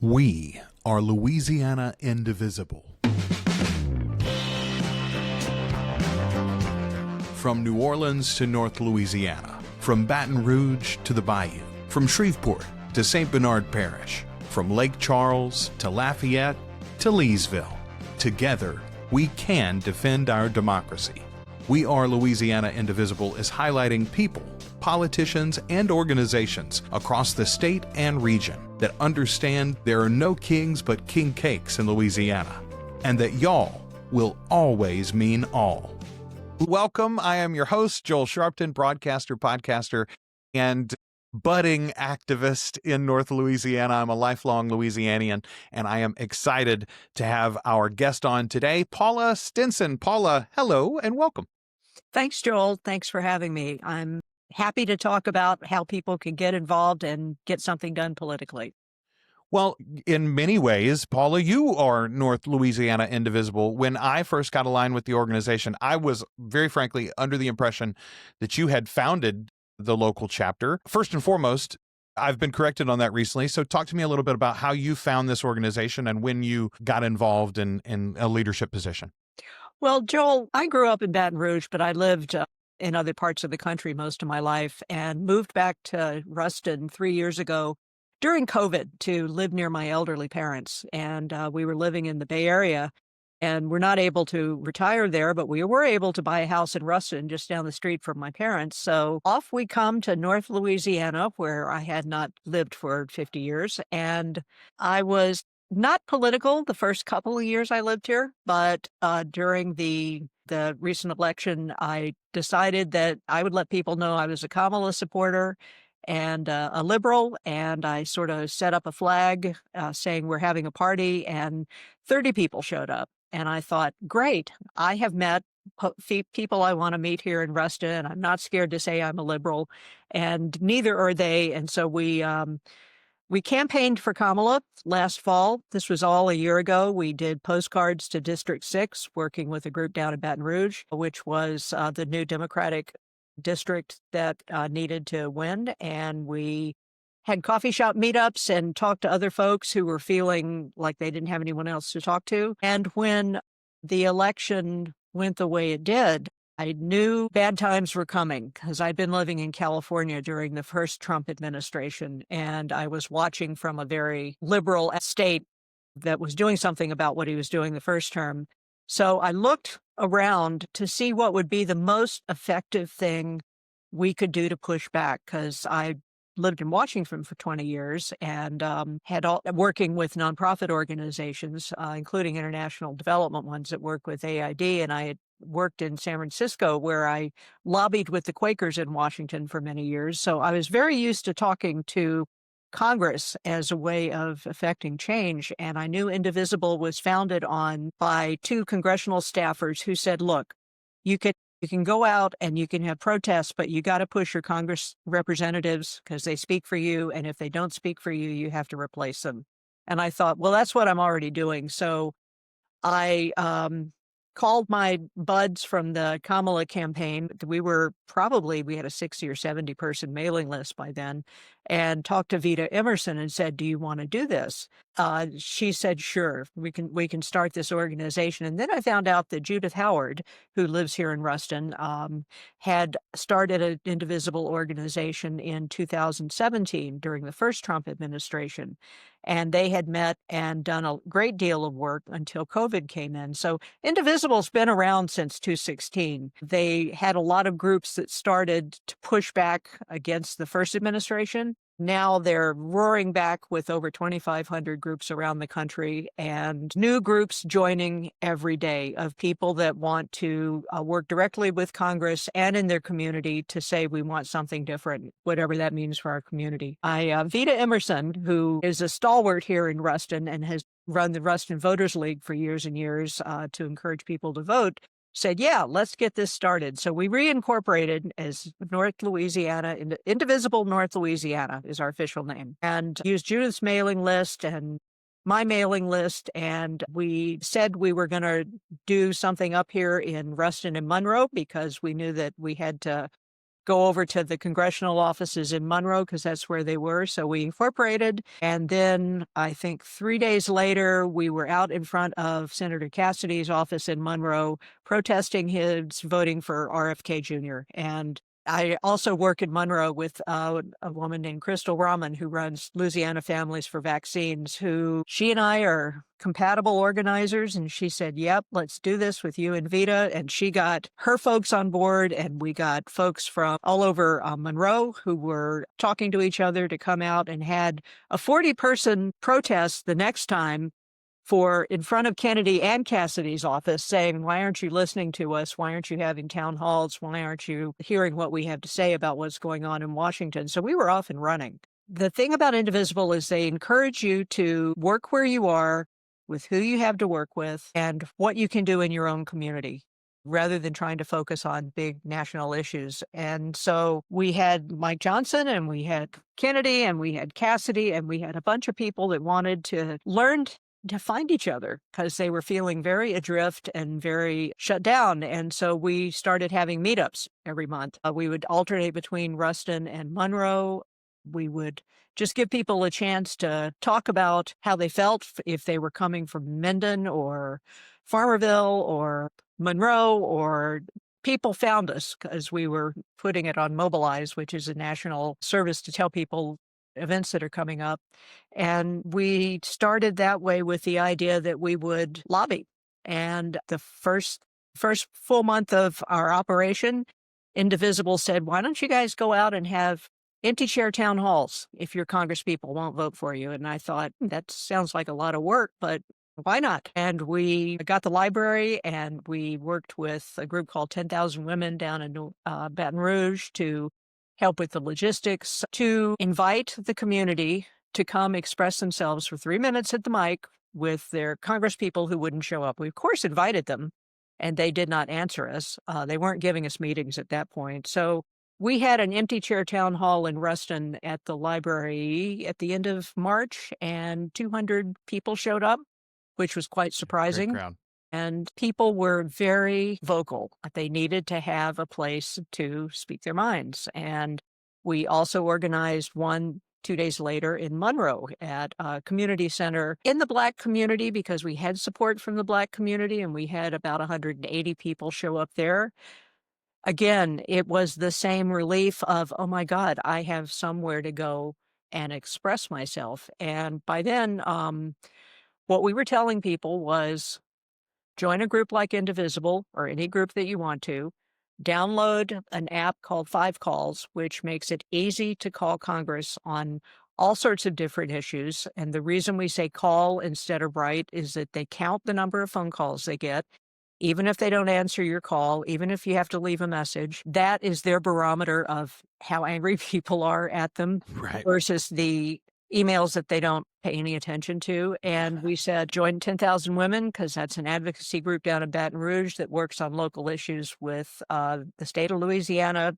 We are Louisiana Indivisible. From New Orleans to North Louisiana, from Baton Rouge to the Bayou, from Shreveport to St. Bernard Parish, from Lake Charles to Lafayette to Leesville. Together, we can defend our democracy. We Are Louisiana Indivisible is highlighting people, politicians, and organizations across the state and region that understand there are no kings but king cakes in Louisiana, and that y'all will always mean all. Welcome. I am your host, Joel Sharpton, broadcaster, podcaster, and budding activist in North Louisiana. I'm a lifelong Louisianian, and I am excited to have our guest on today, Paula Stinson. Paula, hello and welcome. Thanks, Joel. Thanks for having me. I'm happy to talk about how people can get involved and get something done politically. Well, in many ways, Paula, you are North Louisiana Indivisible. When I first got aligned with the organization, I was very frankly under the impression that you had founded the local chapter. First and foremost, I've been corrected on that recently. So talk to me a little bit about how you found this organization and when you got involved in a leadership position. Well, Joel, I grew up in Baton Rouge, but I lived in other parts of the country most of my life and moved back to Ruston 3 years ago during COVID to live near my elderly parents. And we were living in the Bay Area and we're not able to retire there, but we were able to buy a house in Ruston just down the street from my parents. So off we come to North Louisiana, where I had not lived for 50 years. And I was not political the first couple of years I lived here, but during the recent election, I decided that I would let people know I was a Kamala supporter and a liberal, and I sort of set up a flag saying we're having a party, and 30 people showed up. And I thought, great, I have met people I want to meet here in Ruston, and I'm not scared to say I'm a liberal, and neither are they. And so we campaigned for Kamala last fall. This was all a year ago. We did postcards to District 6, working with a group down in Baton Rouge, which was the new Democratic district that needed to win. And we had coffee shop meetups and talked to other folks who were feeling like they didn't have anyone else to talk to. And when the election went the way it did, I knew bad times were coming because I'd been living in California during the first Trump administration, and I was watching from a very liberal state that was doing something about what he was doing the first term. So I looked around to see what would be the most effective thing we could do to push back, because I lived in Washington for 20 years and working with nonprofit organizations, including international development ones that work with AID, and I had worked in San Francisco where I lobbied with the Quakers in Washington for many years. So I was very used to talking to Congress as a way of affecting change. And I knew Indivisible was founded by two congressional staffers who said, look, you can go out and you can have protests, but you got to push your Congress representatives because they speak for you. And if they don't speak for you, you have to replace them. And I thought, well, that's what I'm already doing. So I called my buds from the Kamala campaign. We had a 60 or 70 person mailing list by then, and talked to Vita Emerson and said, do you want to do this? She said, sure, we can start this organization. And then I found out that Judith Howard, who lives here in Ruston, had started an Indivisible organization in 2017 during the first Trump administration. And they had met and done a great deal of work until COVID came in. So Indivisible's been around since 2016. They had a lot of groups that started to push back against the first administration. Now they're roaring back with over 2,500 groups around the country and new groups joining every day of people that want to work directly with Congress and in their community to say we want something different, whatever that means for our community. Vita Emerson, who is a stalwart here in Ruston and has run the Ruston Voters League for years and years to encourage people to vote, said, yeah, let's get this started. So we reincorporated as North Louisiana, Indivisible North Louisiana is our official name, and used Judith's mailing list and my mailing list. And we said we were going to do something up here in Ruston and Monroe because we knew that we had to go over to the congressional offices in Monroe because that's where they were. So we incorporated. And then I think 3 days later, we were out in front of Senator Cassidy's office in Monroe protesting his voting for RFK Jr. And I also work in Monroe with a woman named Crystal Rahman who runs Louisiana Families for Vaccines, who she and I are compatible organizers. And she said, yep, let's do this with you and Vita. And she got her folks on board, and we got folks from all over Monroe who were talking to each other to come out, and had a 40-person protest the next time for in front of Kennedy and Cassidy's office, saying, why aren't you listening to us? Why aren't you having town halls? Why aren't you hearing what we have to say about what's going on in Washington? So we were off and running. The thing about Indivisible is they encourage you to work where you are, with who you have to work with, and what you can do in your own community, rather than trying to focus on big national issues. And so we had Mike Johnson, and we had Kennedy, and we had Cassidy, and we had a bunch of people that wanted to learn to find each other because they were feeling very adrift and very shut down. And so we started having meetups every month. We would alternate between Ruston and Monroe. We would just give people a chance to talk about how they felt, if they were coming from Mendon or Farmerville or Monroe, or people found us because we were putting it on Mobilize, which is a national service to tell people events that are coming up. And we started that way with the idea that we would lobby. And the first full month of our operation, Indivisible said, why don't you guys go out and have empty chair town halls if your congresspeople won't vote for you? And I thought, that sounds like a lot of work, but why not? And we got the library, and we worked with a group called 10,000 Women down in Baton Rouge to help with the logistics, to invite the community to come express themselves for 3 minutes at the mic with their congresspeople who wouldn't show up. We, of course, invited them, and they did not answer us. They weren't giving us meetings at that point. So we had an empty chair town hall in Ruston at the library at the end of March, and 200 people showed up, which was quite surprising. Great crowd. And people were very vocal. They needed to have a place to speak their minds. And we also organized one 2 days later in Monroe at a community center in the Black community, because we had support from the Black community, and we had about 180 people show up there. Again, it was the same relief of, oh my God, I have somewhere to go and express myself. And by then, what we were telling people was, join a group like Indivisible, or any group that you want to. Download an app called 5 Calls, which makes it easy to call Congress on all sorts of different issues. And the reason we say call instead of write is that they count the number of phone calls they get. Even if they don't answer your call, even if you have to leave a message, that is their barometer of how angry people are at them, Right. versus the emails that they don't pay any attention to. And we said, join 10,000 Women, because that's an advocacy group down in Baton Rouge that works on local issues with the state of Louisiana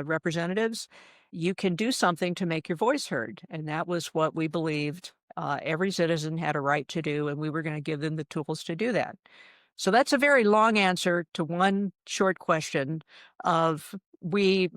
representatives. You can do something to make your voice heard. And that was what we believed every citizen had a right to do, and we were going to give them the tools to do that. So that's a very long answer to one short question of we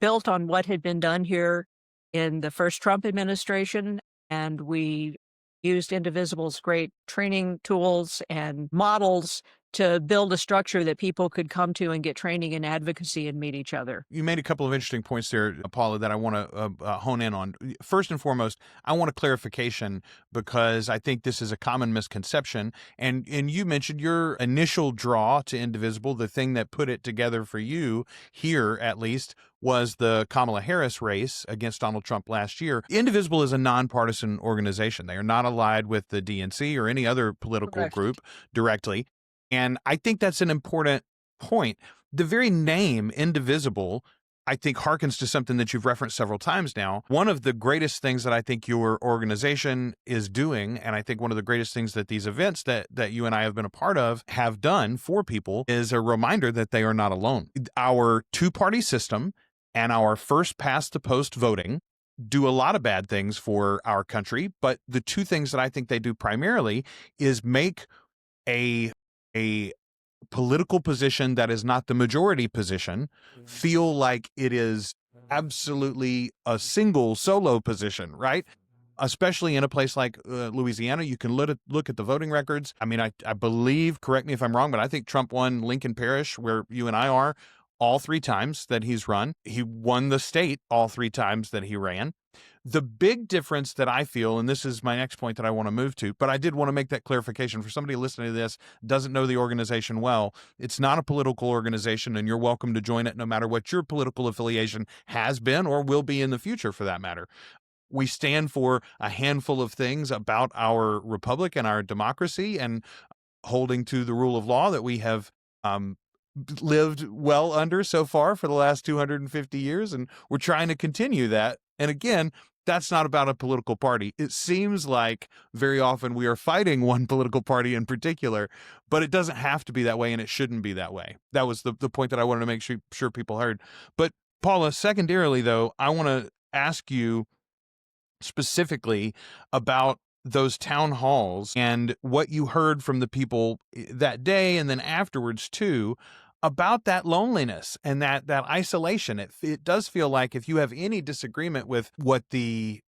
built on what had been done here in the first Trump administration, and we used Indivisible's great training tools and models to build a structure that people could come to and get training in advocacy and meet each other. You made a couple of interesting points there, Paula, that I want to hone in on. First and foremost, I want a clarification, because I think this is a common misconception. And you mentioned your initial draw to Indivisible, the thing that put it together for you here, at least, was the Kamala Harris race against Donald Trump last year. Indivisible is a nonpartisan organization. They are not allied with the DNC or any other political Correct. group directly. And I think that's an important point. The very name Indivisible, I think, harkens to something that you've referenced several times now. One of the greatest things that I think your organization is doing, and I think one of the greatest things that these events that you and I have been a part of have done for people, is a reminder that they are not alone. Our two-party system and our first past the post voting do a lot of bad things for our country, but the two things that I think they do primarily is make a political position that is not the majority position feel like it is absolutely a single solo position, right? Especially in a place like Louisiana, you can look at the voting records. I mean, I believe, correct me if I'm wrong, but I think Trump won Lincoln Parish, where you and I are, all 3 times that he's run. He won the state all 3 times that he ran. The big difference that I feel, and this is my next point that I want to move to, but I did want to make that clarification for somebody listening to this, doesn't know the organization well. It's not a political organization, and you're welcome to join it no matter what your political affiliation has been or will be in the future, for that matter. We stand for a handful of things about our republic and our democracy, and holding to the rule of law that we have lived well under so far for the last 250 years, and we're trying to continue that. And again, that's not about a political party. It seems like very often we are fighting one political party in particular, but it doesn't have to be that way, and it shouldn't be that way. That was the point that I wanted to make sure people heard. But Paula, secondarily, though, I want to ask you specifically about those town halls and what you heard from the people that day and then afterwards too, about that loneliness and that isolation. It does feel like if you have any disagreement with what the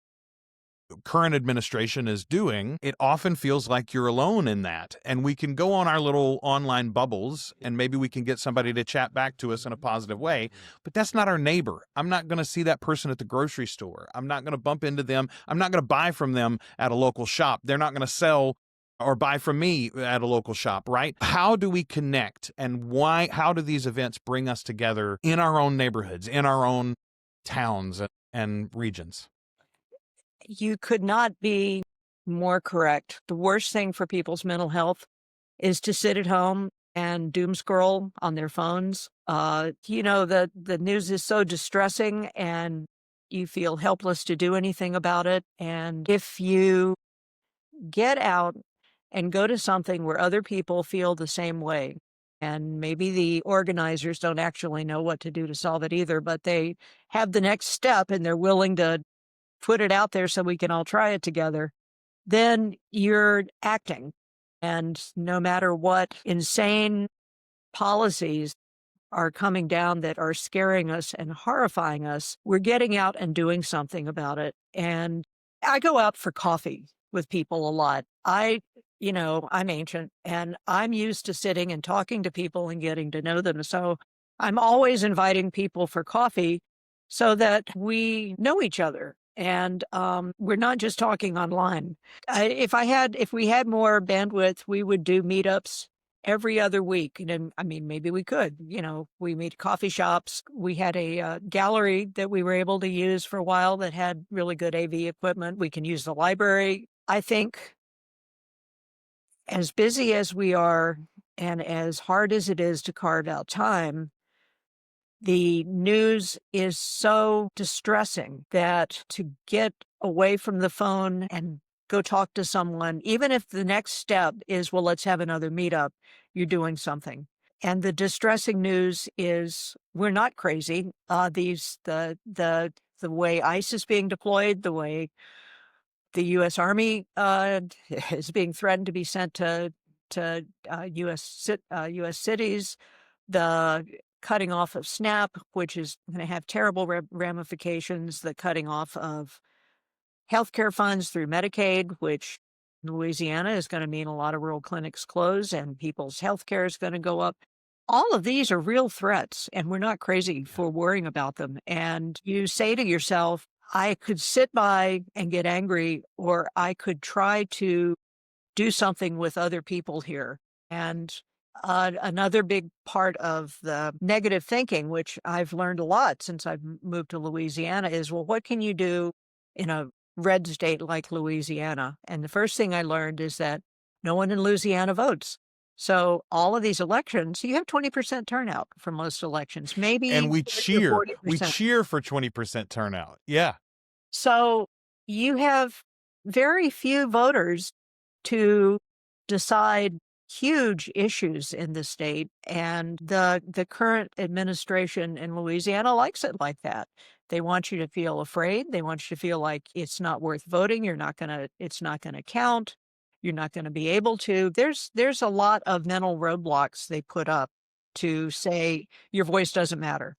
current administration is doing, it often feels like you're alone in that. And we can go on our little online bubbles and maybe we can get somebody to chat back to us in a positive way, but that's not our neighbor. I'm not going to see that person at the grocery store. I'm not going to bump into them. I'm not going to buy from them at a local shop. They're not going to sell or buy from me at a local shop, right? How do we connect, and how do these events bring us together in our own neighborhoods, in our own towns and regions? You could not be more correct. The worst thing for people's mental health is to sit at home and doom scroll on their phones. The news is so distressing and you feel helpless to do anything about it. And if you get out and go to something where other people feel the same way, and maybe the organizers don't actually know what to do to solve it either, but they have the next step and they're willing to put it out there so we can all try it together, then you're acting. And no matter what insane policies are coming down that are scaring us and horrifying us, we're getting out and doing something about it. And I go out for coffee with people a lot. I'm ancient and I'm used to sitting and talking to people and getting to know them. So I'm always inviting people for coffee so that we know each other. And we're not just talking online. If we had more bandwidth, we would do meetups every other week. And maybe we could. We meet at coffee shops. We had a gallery that we were able to use for a while that had really good AV equipment. We can use the library. I think as busy as we are and as hard as it is to carve out time, the news is so distressing that to get away from the phone and go talk to someone, even if the next step is, well, let's have another meetup, you're doing something. And the distressing news is we're not crazy. The way ICE is being deployed, the way the U.S. Army is being threatened to be sent to U.S. cities, the cutting off of SNAP, which is going to have terrible ramifications, the cutting off of healthcare funds through Medicaid, which in Louisiana is going to mean a lot of rural clinics close and people's healthcare is going to go up. All of these are real threats, and we're not crazy for worrying about them. And you say to yourself, I could sit by and get angry, or I could try to do something with other people here. And another big part of the negative thinking, which I've learned a lot since I've moved to Louisiana, is, well, what can you do in a red state like Louisiana? And the first thing I learned is that no one in Louisiana votes. So all of these elections, you have 20% turnout for most elections, maybe. And we 30 or 40%. cheer for 20% turnout. Yeah. So you have very few voters to decide huge issues in the state, and the current administration in Louisiana likes it like that. They want you to feel afraid. They want you to feel like it's not worth voting. It's not going to count. You're not going to be able to. There's a lot of mental roadblocks they put up to say your voice doesn't matter.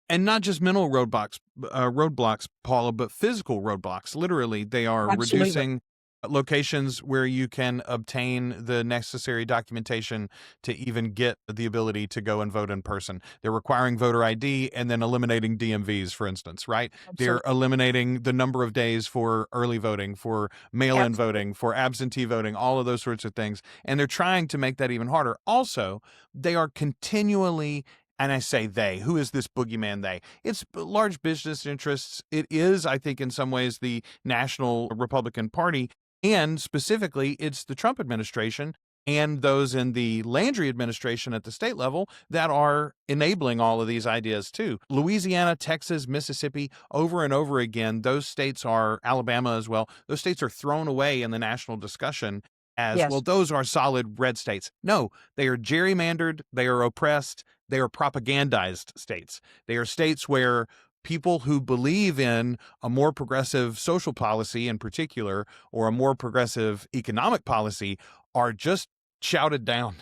And not just mental roadblocks, Paula, but physical roadblocks. Literally, they are Absolutely. reducing locations where you can obtain the necessary documentation to even get the ability to go and vote in person. They're requiring voter ID and then eliminating DMVs, for instance, right? They're Absolutely. eliminating the number of days for early voting, for mail-in Absolutely. voting, for absentee voting, all of those sorts of things. And they're trying to make that even harder. Also, they are continually, and I say they, who is this boogeyman they? It's large business interests. It is, I think, in some ways, the National Republican Party. And specifically, it's the Trump administration and those in the Landry administration at the state level that are enabling all of these ideas too. Louisiana, Texas, Mississippi, over and over again, those states are, Alabama as well, those states are thrown away in the national discussion as, well, Yes. those are solid red states. No, they are gerrymandered, they are oppressed, they are propagandized states. They are states where people who believe in a more progressive social policy in particular, or a more progressive economic policy, are just shouted down.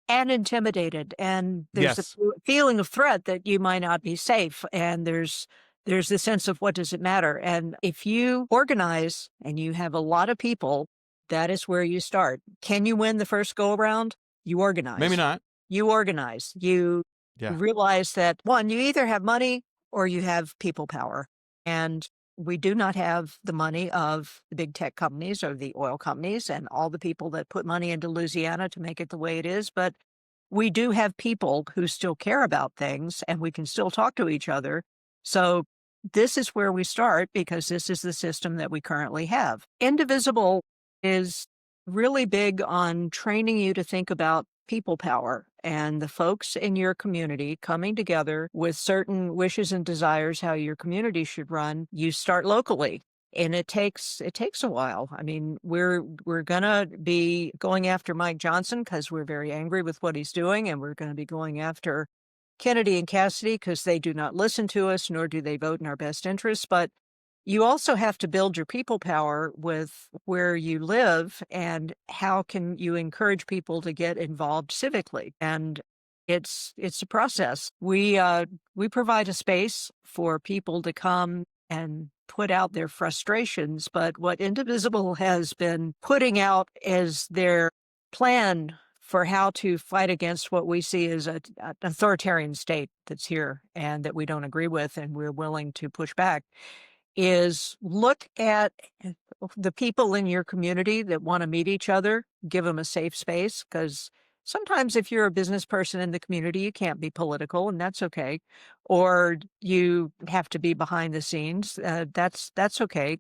And intimidated, and there's a Yes. feeling of threat that you might not be safe, and there's the sense of what does it matter? And if you organize and you have a lot of people, that is where you start. Can you win the first go around? You Maybe organize. not. You organize. You Yeah. realize that, one, you either have money or you have people power. And we do not have the money of the big tech companies or the oil companies and all the people that put money into Louisiana to make it the way it is. But we do have people who still care about things and we can still talk to each other. So this is where we start because this is the system that we currently have. Indivisible is really big on training you to think about people power and the folks in your community coming together with certain wishes and desires how your community should run. You start locally, and it takes a while. I mean, we're gonna be going after Mike Johnson because we're very angry with what he's doing, and we're gonna be going after Kennedy and Cassidy because they do not listen to us, nor do they vote in our best interests. But you also have to build your people power with where you live and how can you encourage people to get involved civically. And it's a process. We provide a space for people to come and put out their frustrations, but what Indivisible has been putting out is their plan for how to fight against what we see as an authoritarian state that's here and that we don't agree with and we're willing to push back is look at the people in your community that want to meet each other, give them a safe space. Because sometimes if you're a business person in the community, you can't be political, and that's okay. Or you have to be behind the scenes. That's okay.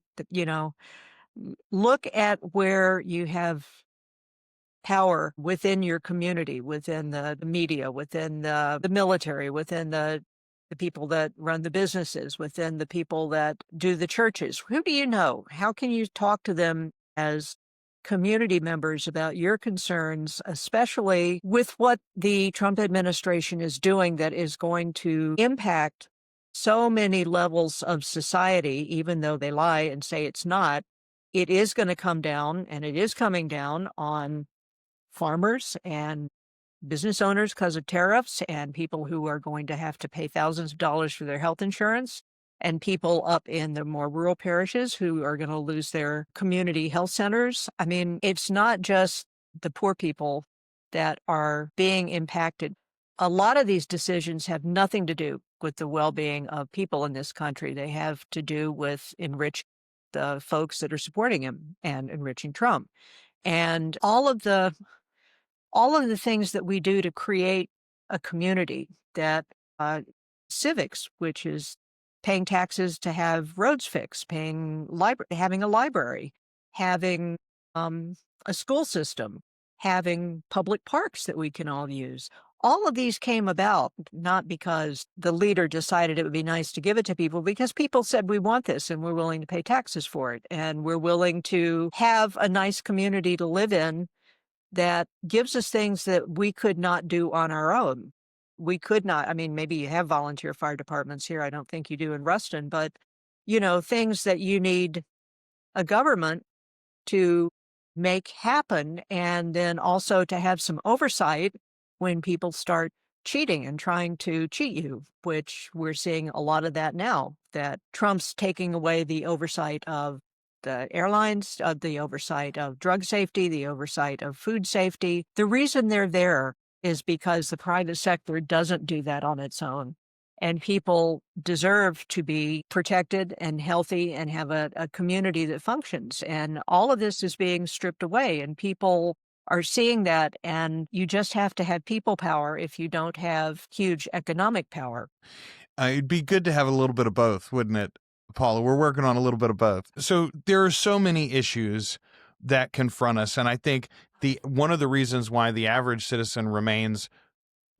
Look at where you have power within your community, within the media, within the military, within the people that run the businesses, within the people that do the churches. Who do you know? How can you talk to them as community members about your concerns, especially with what the Trump administration is doing that is going to impact so many levels of society, even though they lie and say it's not? It is going to come down, and it is coming down on farmers and business owners because of tariffs and people who are going to have to pay thousands of dollars for their health insurance and people up in the more rural parishes who are going to lose their community health centers. I mean, it's not just the poor people that are being impacted. A lot of these decisions have nothing to do with the well-being of people in this country. They have to do with enriching the folks that are supporting him and enriching Trump. And all of the things that we do to create a community that civics, which is paying taxes to have roads fixed, having a library, having a school system, having public parks that we can all use. All of these came about not because the leader decided it would be nice to give it to people, because people said, we want this and we're willing to pay taxes for it. And we're willing to have a nice community to live in that gives us things that we could not do on our own. We could not. I mean, maybe you have volunteer fire departments here. I don't think you do in Ruston, but things that you need a government to make happen, and then also to have some oversight when people start cheating and trying to cheat you, which we're seeing a lot of that now, that Trump's taking away the oversight of the airlines, the oversight of drug safety, the oversight of food safety. The reason they're there is because the private sector doesn't do that on its own. And people deserve to be protected and healthy and have a community that functions. And all of this is being stripped away, and people are seeing that. And you just have to have people power if you don't have huge economic power. It'd be good to have a little bit of both, wouldn't it, Paula? We're working on a little bit of both. So there are so many issues that confront us. And I think one of the reasons why the average citizen remains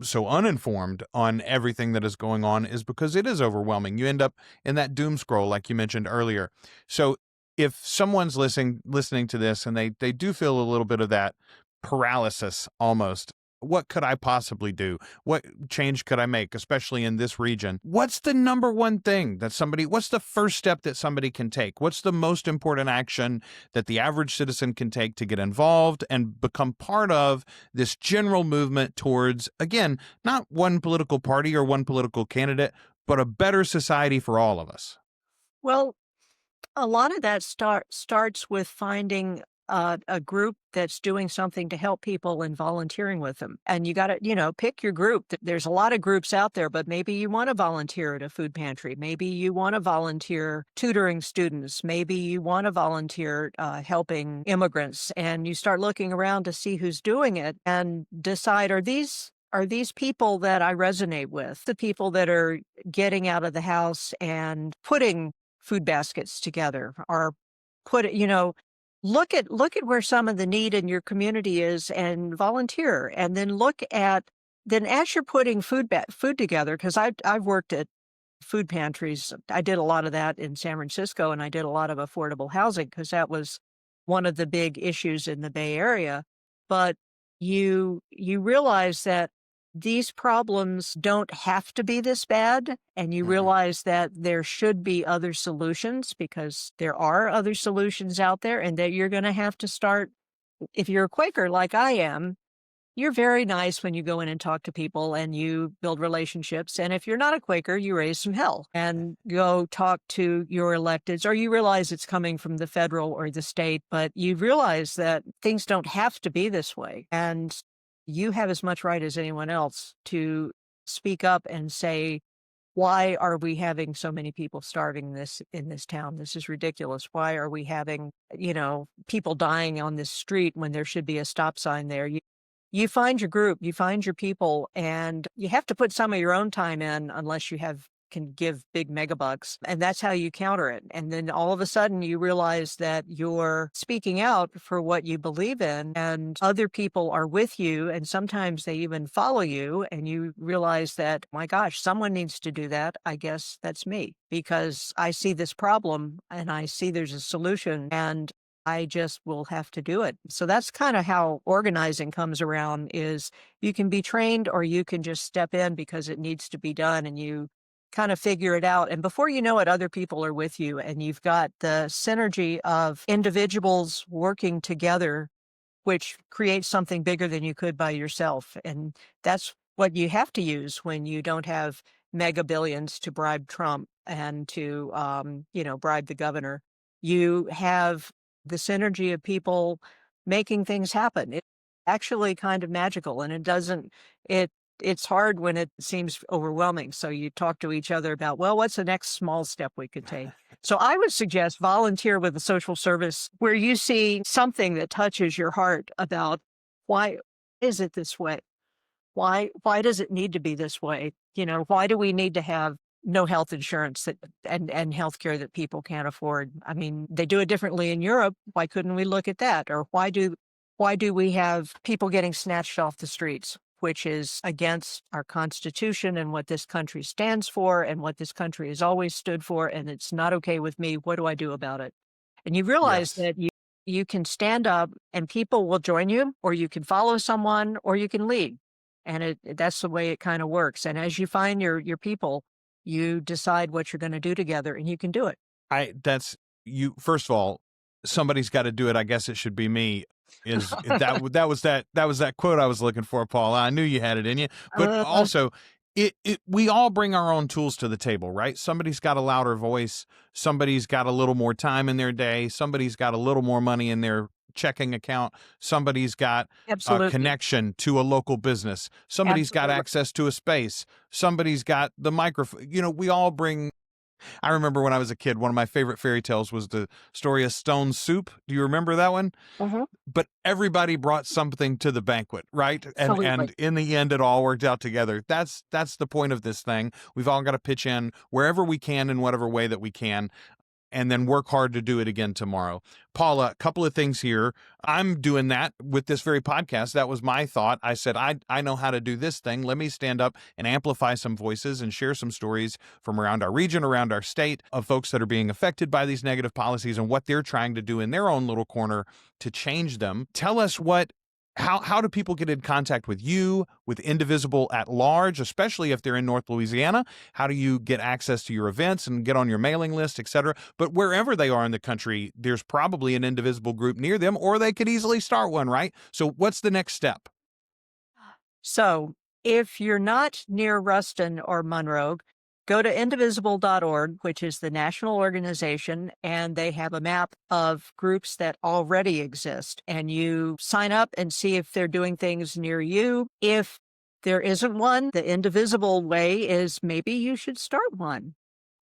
so uninformed on everything that is going on is because it is overwhelming. You end up in that doom scroll, like you mentioned earlier. So if someone's listening to this and they do feel a little bit of that paralysis almost, what could I possibly do? What change could I make, especially in this region? What's the number one thing what's the first step that somebody can take? What's the most important action that the average citizen can take to get involved and become part of this general movement towards, again, not one political party or one political candidate, but a better society for all of us? Well, a lot of that starts with finding a group that's doing something to help people and volunteering with them. And you got to, pick your group. There's a lot of groups out there, but maybe you want to volunteer at a food pantry. Maybe you want to volunteer tutoring students. Maybe you want to volunteer helping immigrants. And you start looking around to see who's doing it and decide, are these people that I resonate with, the people that are getting out of the house and putting food baskets together, or look at where some of the need in your community is and volunteer. And then then as you're putting food together, because I've worked at food pantries. I did a lot of that in San Francisco, and I did a lot of affordable housing because that was one of the big issues in the Bay Area. But you realize that these problems don't have to be this bad, and you realize that there should be other solutions, because there are other solutions out there, and that you're going to have to start. If you're a Quaker like I am, you're very nice when you go in and talk to people and you build relationships. And if you're not a Quaker, you raise some hell and go talk to your electeds, or you realize it's coming from the federal or the state, but you realize that things don't have to be this way. And you have as much right as anyone else to speak up and say, why are we having so many people starving in this town? This is ridiculous. Why are we having, people dying on this street when there should be a stop sign there? You find your group, you find your people, and you have to put some of your own time in unless you can give big megabucks. And that's how you counter it. And then all of a sudden you realize that you're speaking out for what you believe in, and other people are with you, and sometimes they even follow you, and you realize that, my gosh, someone needs to do that. I guess that's me, because I see this problem and I see there's a solution, and I just will have to do it. So that's kind of how organizing comes around, is you can be trained or you can just step in because it needs to be done, and you kind of figure it out. And before you know it, other people are with you, and you've got the synergy of individuals working together, which creates something bigger than you could by yourself. And that's what you have to use when you don't have mega billions to bribe Trump and to, bribe the governor. You have the synergy of people making things happen. It's actually kind of magical, and it's hard when it seems overwhelming. So you talk to each other about, well, what's the next small step we could take? So I would suggest volunteer with a social service where you see something that touches your heart about, why is it this way? Why does it need to be this way? Why do we need to have no health insurance and health care that people can't afford? I mean, they do it differently in Europe. Why couldn't we look at that? Or why do we have people getting snatched off the streets, which is against our Constitution and what this country stands for and what this country has always stood for, and it's not okay with me. What do I do about it? And you realize that you can stand up and people will join you, or you can follow someone, or you can lead. And that's the way it kind of works. And as you find your people, you decide what you're going to do together, and you can do it. First of all, somebody's got to do it. I guess it should be me. That was that quote I was looking for, Paula. I knew you had it in you. But also, we all bring our own tools to the table, right? Somebody's got a louder voice. Somebody's got a little more time in their day. Somebody's got a little more money in their checking account. Somebody's got a connection to a local business. Somebody's got access to a space. Somebody's got the microphone. We all bring. I remember when I was a kid, one of my favorite fairy tales was the story of Stone Soup. Do you remember that one? Mm-hmm. But everybody brought something to the banquet, right? And in the end, it all worked out together. That's the point of this thing. We've all got to pitch in wherever we can in whatever way that we can, and then work hard to do it again tomorrow. Paula, a couple of things here. I'm doing that with this very podcast. That was my thought. I said, I know how to do this thing. Let me stand up and amplify some voices and share some stories from around our region, around our state, of folks that are being affected by these negative policies and what they're trying to do in their own little corner to change them. Tell us how do people get in contact with you, with Indivisible at large, especially if they're in North Louisiana? How do you get access to your events and get on your mailing list, et cetera? But wherever they are in the country, there's probably an Indivisible group near them, or they could easily start one, right? So what's the next step? So if you're not near Ruston or Monroe, go to indivisible.org, which is the national organization, and they have a map of groups that already exist. And you sign up and see if they're doing things near you. If there isn't one, the Indivisible way is maybe you should start one.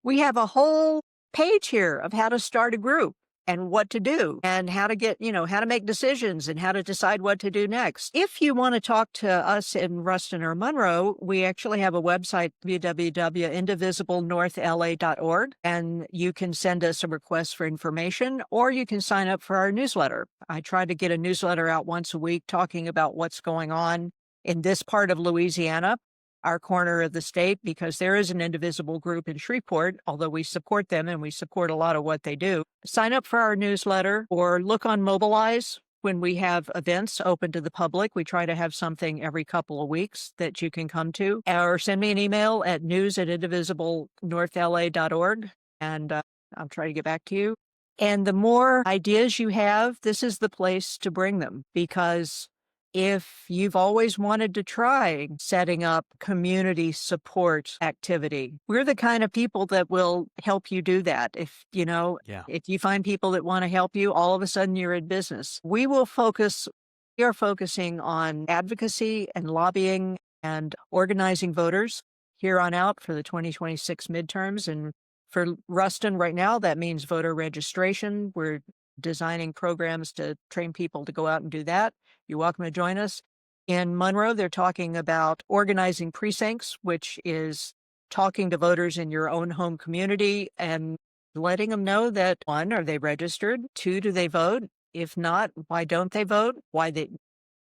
We have a whole page here of how to start a group and what to do and how to get, how to make decisions and how to decide what to do next. If you want to talk to us in Ruston or Monroe, we actually have a website, www.indivisiblenorthla.org, and you can send us a request for information, or you can sign up for our newsletter. I try to get a newsletter out once a week talking about what's going on in this part of Louisiana, our corner of the state, because there is an Indivisible group in Shreveport, although we support them and we support a lot of what they do. Sign up for our newsletter or look on Mobilize when we have events open to the public. We try to have something every couple of weeks that you can come to, or send me an email at news@indivisible.northla.org, and I'll try to get back to you. And the more ideas you have, this is the place to bring them, because if you've always wanted to try setting up community support activity, we're the kind of people that will help you do that. If you find people that want to help you, all of a sudden you're in business. We are focusing on advocacy and lobbying and organizing voters here on out for the 2026 midterms. And for Ruston right now, that means voter registration. We're designing programs to train people to go out and do that. You're welcome to join us. In Monroe, they're talking about organizing precincts, which is talking to voters in your own home community and letting them know that, 1, are they registered? 2, do they vote? If not, why don't they vote?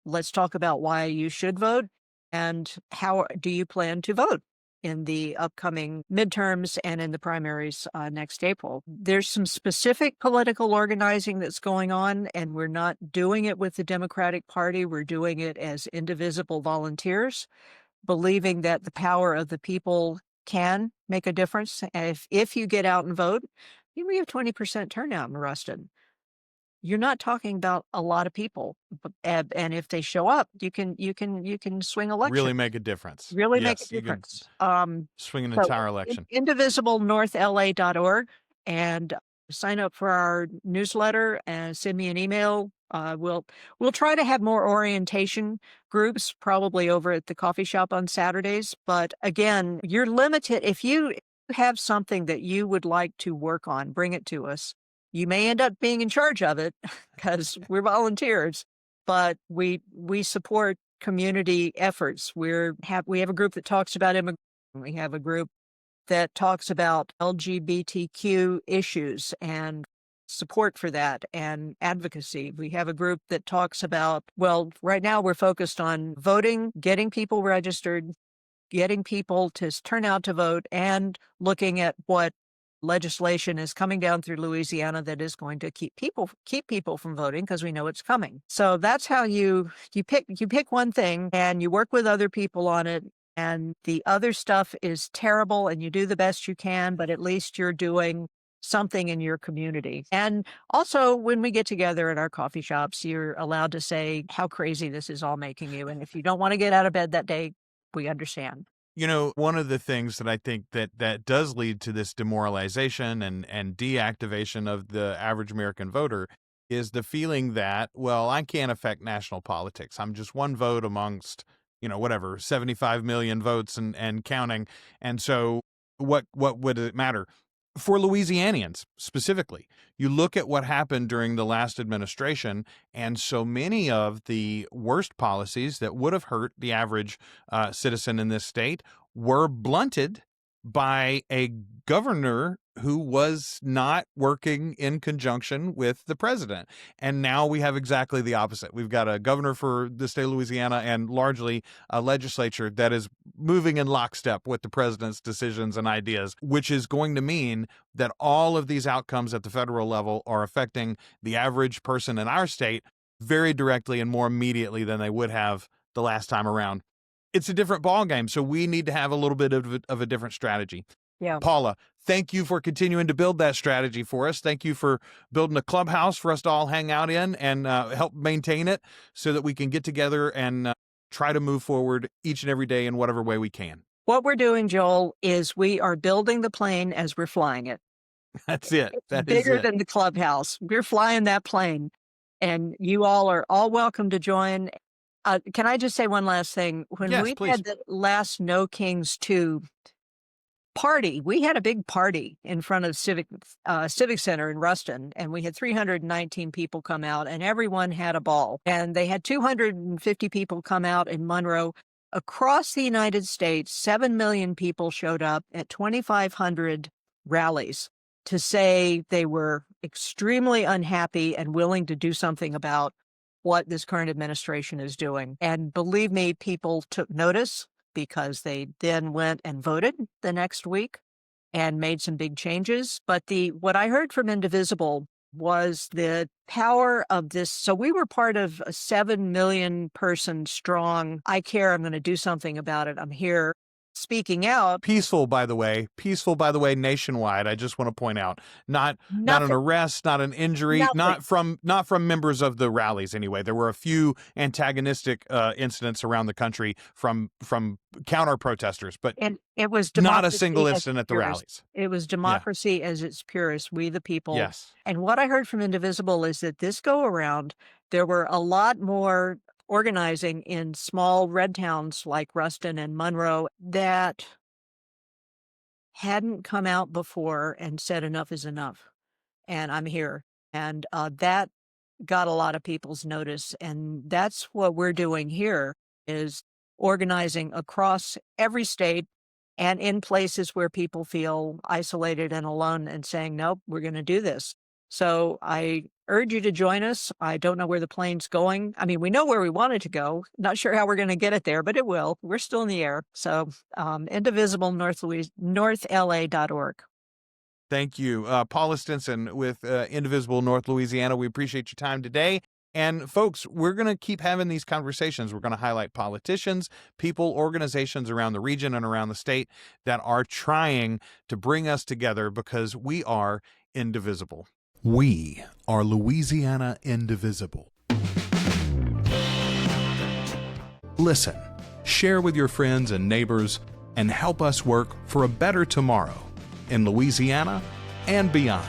Let's talk about why you should vote, and how do you plan to vote in the upcoming midterms and in the primaries next April. There's some specific political organizing that's going on, and we're not doing it with the Democratic Party. We're doing it as Indivisible volunteers, believing that the power of the people can make a difference. And if you get out and vote, we have 20% turnout in Ruston. You're not talking about a lot of people, and if they show up, you can swing election. Really make a difference. Really make a difference. Swing an entire election. Indivisible.northla.org, and sign up for our newsletter and send me an email. We'll try to have more orientation groups, probably over at the coffee shop on Saturdays. But again, you're limited. If you have something that you would like to work on, bring it to us. You may end up being in charge of it because we're volunteers, but we support community efforts. We have a group that talks about immigration. We have a group that talks about LGBTQ issues and support for that and advocacy. We have a group that talks about, right now we're focused on voting, getting people registered, getting people to turn out to vote, and looking at what legislation is coming down through Louisiana that is going to keep people from voting, because we know it's coming. So that's how you pick one thing and you work with other people on it, and the other stuff is terrible and you do the best you can, but at least you're doing something in your community. And also, when we get together at our coffee shops, you're allowed to say how crazy this is all making you. And if you don't want to get out of bed that day, we understand. One of the things that I think that does lead to this demoralization and deactivation of the average American voter is the feeling that, well, I can't affect national politics. I'm just one vote amongst, 75 million votes and counting. And so what would it matter? For Louisianians specifically, you look at what happened during the last administration, and so many of the worst policies that would have hurt the average citizen in this state were blunted by a governor who was not working in conjunction with the president. And now we have exactly the opposite. We've got a governor for the state of Louisiana and largely a legislature that is moving in lockstep with the president's decisions and ideas, which is going to mean that all of these outcomes at the federal level are affecting the average person in our state very directly and more immediately than they would have the last time around. It's a different ballgame, so we need to have a little bit of a different strategy. Yeah. Paula, thank you for continuing to build that strategy for us. Thank you for building a clubhouse for us to all hang out in and help maintain it so that we can get together and try to move forward each and every day in whatever way we can. What we're doing, Joel, is we are building the plane as we're flying it. That's it. It's bigger than the clubhouse. We're flying that plane, and you all are all welcome to join. Can I just say one last thing? When Yes, we please. had the last No Kings 2 party, we had a big party in front of Civic Center in Ruston, and we had 319 people come out, and everyone had a ball. And they had 250 people come out in Monroe. Across the United States, 7 million people showed up at 2,500 rallies to say they were extremely unhappy and willing to do something about what this current administration is doing. And believe me, people took notice because they then went and voted the next week and made some big changes. But what I heard from Indivisible was the power of this. So we were part of a 7 million person strong, I care, I'm going to do something about it, I'm here, speaking out. Peaceful, by the way, nationwide. I just want to point out, not an arrest, not an injury, not from members of the rallies. Anyway, there were a few antagonistic incidents around the country from counter protesters, but and it was not a single incident at the rallies. It was democracy as its purest, we the people. Yes. And what I heard from Indivisible is that this go around, there were a lot more organizing in small red towns like Ruston and Monroe that hadn't come out before and said enough is enough, and I'm here. And that got a lot of people's notice, and that's what we're doing here, is organizing across every state and in places where people feel isolated and alone and saying, nope, we're going to do this. So I urge you to join us. I don't know where the plane's going. I mean, we know where we want it to go. Not sure how we're going to get it there, but it will. We're still in the air. So Indivisible, NorthLA.org. Thank you. Paula Stinson with Indivisible North Louisiana. We appreciate your time today. And folks, we're going to keep having these conversations. We're going to highlight politicians, people, organizations around the region and around the state that are trying to bring us together because we are indivisible. We are Louisiana Indivisible. Listen, share with your friends and neighbors, and help us work for a better tomorrow in Louisiana and beyond.